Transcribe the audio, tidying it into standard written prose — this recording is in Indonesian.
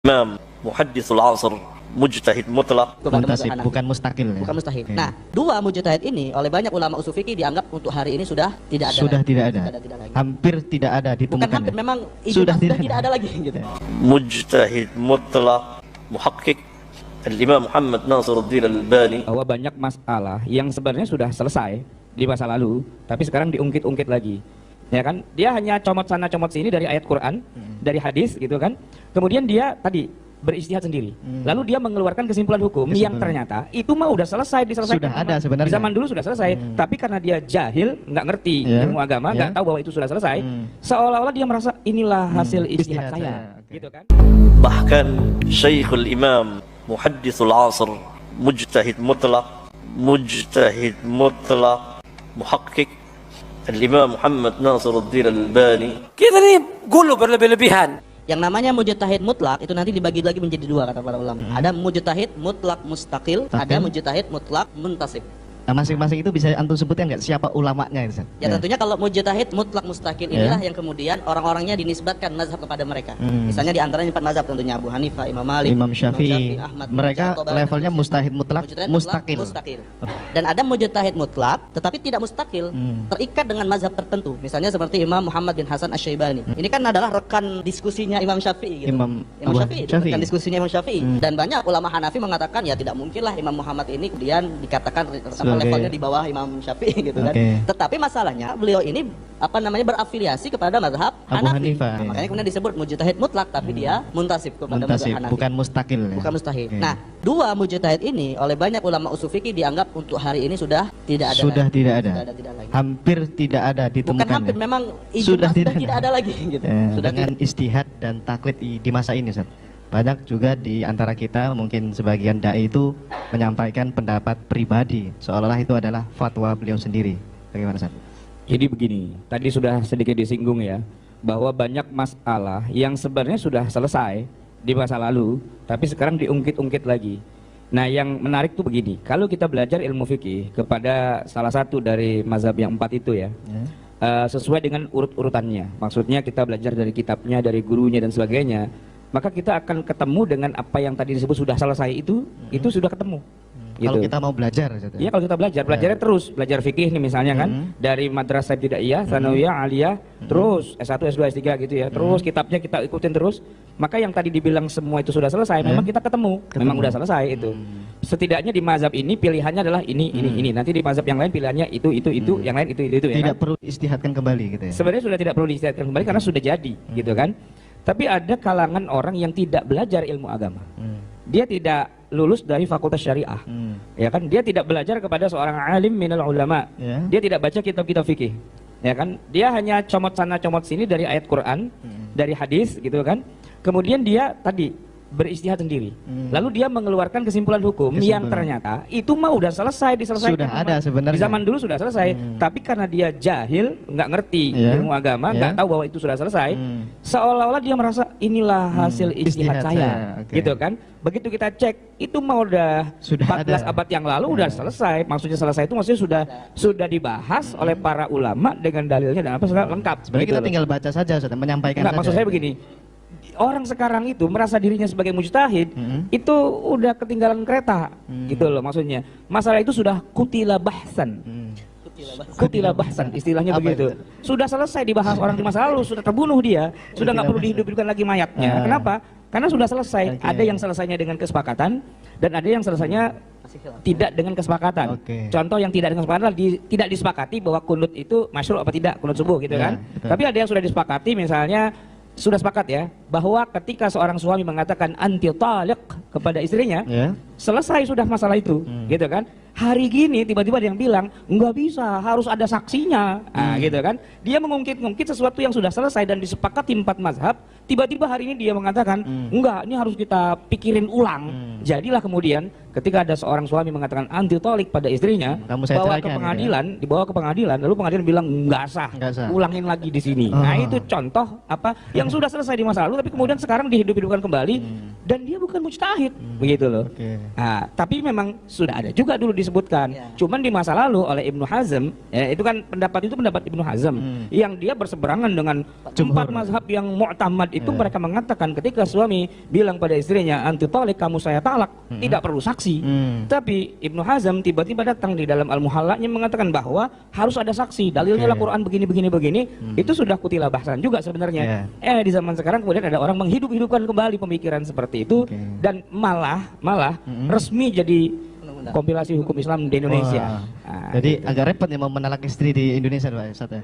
Imam muhadditsul asr, mujtahid mutlak. Muntasib, bukan mustakil ya? Bukan mustahil. Okay. Nah, dua mujtahid ini oleh banyak ulama usul fikih dianggap untuk hari ini sudah tidak ada. Sudah lagi. tidak ada. Tidak lagi. Hampir tidak ada Bukan ditemukan. hampir, Ya? memang Sudah sudah tidak tidak ada lagi gitu. Mujtahid mutlak, muhakkik Al-Imam Muhammad Nasiruddin Al-Albani. Bahwa banyak masalah yang sebenarnya sudah selesai di masa lalu, tapi sekarang diungkit-ungkit lagi. Ya kan? Dia hanya comot sana comot sini dari ayat Quran, dari hadis gitu kan. Kemudian dia tadi beristihad sendiri. Lalu dia mengeluarkan kesimpulan hukum yang ternyata itu mah udah selesai diselesaikan. Sudah ada sebenarnya. Di zaman dulu sudah selesai, tapi karena dia jahil, nggak ngerti ilmu agama, nggak tahu bahwa itu sudah selesai, seolah-olah dia merasa inilah hasil istihad saya, Okay. gitu kan. Bahkan Syekhul Imam muhadditsul asr, mujtahid mutlak, muhakkik Al-Imam Muhammad Nasiruddin Al-Albani. Kita ini gulu berlebih-lebihan. Yang namanya mujtahid mutlak itu nanti dibagi lagi menjadi dua kata para ulama. Ada mujtahid mutlak mustaqil, ada mujtahid mutlak muntasib. Nah, masing-masing itu bisa antum sebutkan nggak siapa ulamanya? Ya tentunya kalau mujtahid mutlak mustaqil inilah yang kemudian orang-orangnya dinisbatkan mazhab kepada mereka. Misalnya di antaranya 4 mazhab tentunya Abu Hanifah, Imam Malik, Imam Syafi'i. Ahmad, Mereka Tabarak, levelnya mustahid mutlak, Mujtahid mustakil. Dan ada mujtahid mutlak tetapi tidak mustakil, terikat dengan mazhab tertentu. Misalnya seperti Imam Muhammad bin Hasan Asy-Syaibani. Ini kan adalah rekan diskusinya Imam Syafi'i gitu. Imam Syafi'i, itu rekan diskusinya Imam Syafi'i. Dan banyak ulama Hanafi mengatakan ya tidak mungkinlah Imam Muhammad ini kemudian dikatakan levelnya di bawah Imam Syafi'i gitu kan. Tetapi masalahnya beliau ini berafiliasi kepada mazhab Abu Hanafi. Hanifah. Nah, makanya kemudian disebut mujtahid mutlak tapi dia muntasib kepada Muntasib, mazhab Hanafi. bukan mustakil. Ya? Bukan mustahil. Nah, dua mujtahid ini oleh banyak ulama usul fikih dianggap untuk hari ini sudah tidak ada. Sudah lagi. tidak ada. Sudah tidak lagi. Hampir tidak ada ditemukan. Bukan hampir, ya? memang Sudah tidak ada lagi gitu. Sudah dengan istihad dan taklid di masa ini, Ustaz. Banyak juga di antara kita mungkin sebagian dai itu menyampaikan pendapat pribadi seolah-olah itu adalah fatwa beliau sendiri. Bagaimana, Ustaz? Jadi begini, tadi sudah sedikit disinggung ya, bahwa banyak masalah yang sebenarnya sudah selesai di masa lalu, tapi sekarang diungkit-ungkit lagi. Nah, yang menarik tuh begini, kalau kita belajar ilmu fikih kepada salah satu dari mazhab yang 4 itu ya, sesuai dengan urut-urutannya. Maksudnya kita belajar dari kitabnya, dari gurunya dan sebagainya, maka kita akan ketemu dengan apa yang tadi disebut sudah selesai itu sudah ketemu. Kalau Gitu. kita mau belajar, Iya, kalau kita belajarnya terus, belajar fikih nih misalnya kan, dari madrasah ibtidaiyah, tsanawiyah, aliyah, terus S1, S2, S3 gitu ya. Terus kitabnya kita ikutin terus. Maka yang tadi dibilang semua itu sudah selesai, memang kita ketemu. Memang udah selesai itu. Setidaknya di mazhab ini pilihannya adalah ini. Nanti di mazhab yang lain pilihannya itu, yang lain itu ya. tidak Kan? perlu istihadkan kembali gitu ya. Sebenarnya sudah tidak perlu diistihadkan kembali karena sudah jadi, gitu kan. Tapi ada kalangan orang yang tidak belajar ilmu agama. Dia tidak lulus dari fakultas syariah, ya kan? Dia tidak belajar kepada seorang alim minal ulama. Dia tidak baca kitab-kitab fikih, ya kan? Dia hanya comot sana comot sini dari ayat Quran, dari hadis, gitu kan? Kemudian dia tadi beristihad sendiri. Lalu dia mengeluarkan kesimpulan hukum yang ternyata itu mah udah selesai diselesaikan. Sudah ada sebenarnya. Di zaman dulu sudah selesai, tapi karena dia jahil, nggak ngerti ilmu agama, nggak tahu bahwa itu sudah selesai, seolah-olah dia merasa inilah hasil istihad saya, gitu kan? Begitu kita cek, itu mah udah 14 abad yang lalu udah selesai. Maksudnya selesai itu maksudnya sudah dibahas oleh para ulama dengan dalilnya dan apa segala lengkap. Sebenarnya gitu kita tinggal baca saja, Ustaz, menyampaikan Enggak, saja. maksud saya begini. Orang sekarang itu merasa dirinya sebagai mujtahid, itu udah ketinggalan kereta, gitu loh maksudnya. Masalah itu sudah kutila bahsan. Kutila bahsan, istilahnya begitu. Sudah selesai dibahas orang di masa lalu, sudah terbunuh dia, sudah nggak perlu dihidupkan lagi mayatnya. Kenapa? Karena sudah selesai. Ada yang selesainya dengan kesepakatan dan ada yang selesainya tidak dengan kesepakatan. Contoh yang tidak dengan kesepakatan tidak disepakati bahwa kunut itu masyru' apa tidak, kunut subuh gitu kan. Tapi ada yang sudah disepakati, misalnya sudah sepakat ya bahwa ketika seorang suami mengatakan anti taliq kepada istrinya, selesai sudah masalah itu, gitu kan. Hari gini tiba-tiba ada yang bilang nggak bisa, harus ada saksinya, gitu kan. Dia mengungkit-ungkit sesuatu yang sudah selesai dan disepakati 4 mazhab. Tiba-tiba hari ini dia mengatakan enggak, ini harus kita pikirin ulang. Jadilah kemudian ketika ada seorang suami mengatakan anti talik pada istrinya, dibawa ke pengadilan, lalu pengadilan bilang enggak sah, ulangin lagi di sini. Nah, itu contoh apa yang sudah selesai di masa lalu tapi kemudian sekarang dihidup-hidupkan kembali dan dia bukan mujtahid, begitu loh. Nah, tapi memang sudah ada juga dulu disebutkan. Cuman di masa lalu oleh Ibnu Hazm, itu kan pendapat Ibnu Hazm yang dia berseberangan dengan empat mazhab yang mu'tamad itu. Mereka mengatakan ketika suami bilang pada istrinya, anti talik, kamu saya talak, tidak perlu saksi. Tapi Ibnu Hazm tiba-tiba datang di dalam Al-Muhallanya mengatakan bahwa harus ada saksi, dalilnya Al-Quran begini. Itu sudah kutilah bahasan juga sebenarnya. Di zaman sekarang kemudian ada orang menghidup-hidupkan kembali pemikiran seperti itu, dan malah resmi jadi kompilasi hukum Islam di Indonesia. Jadi agak repot ya mau menalak istri di Indonesia, Pak Ustaz ya.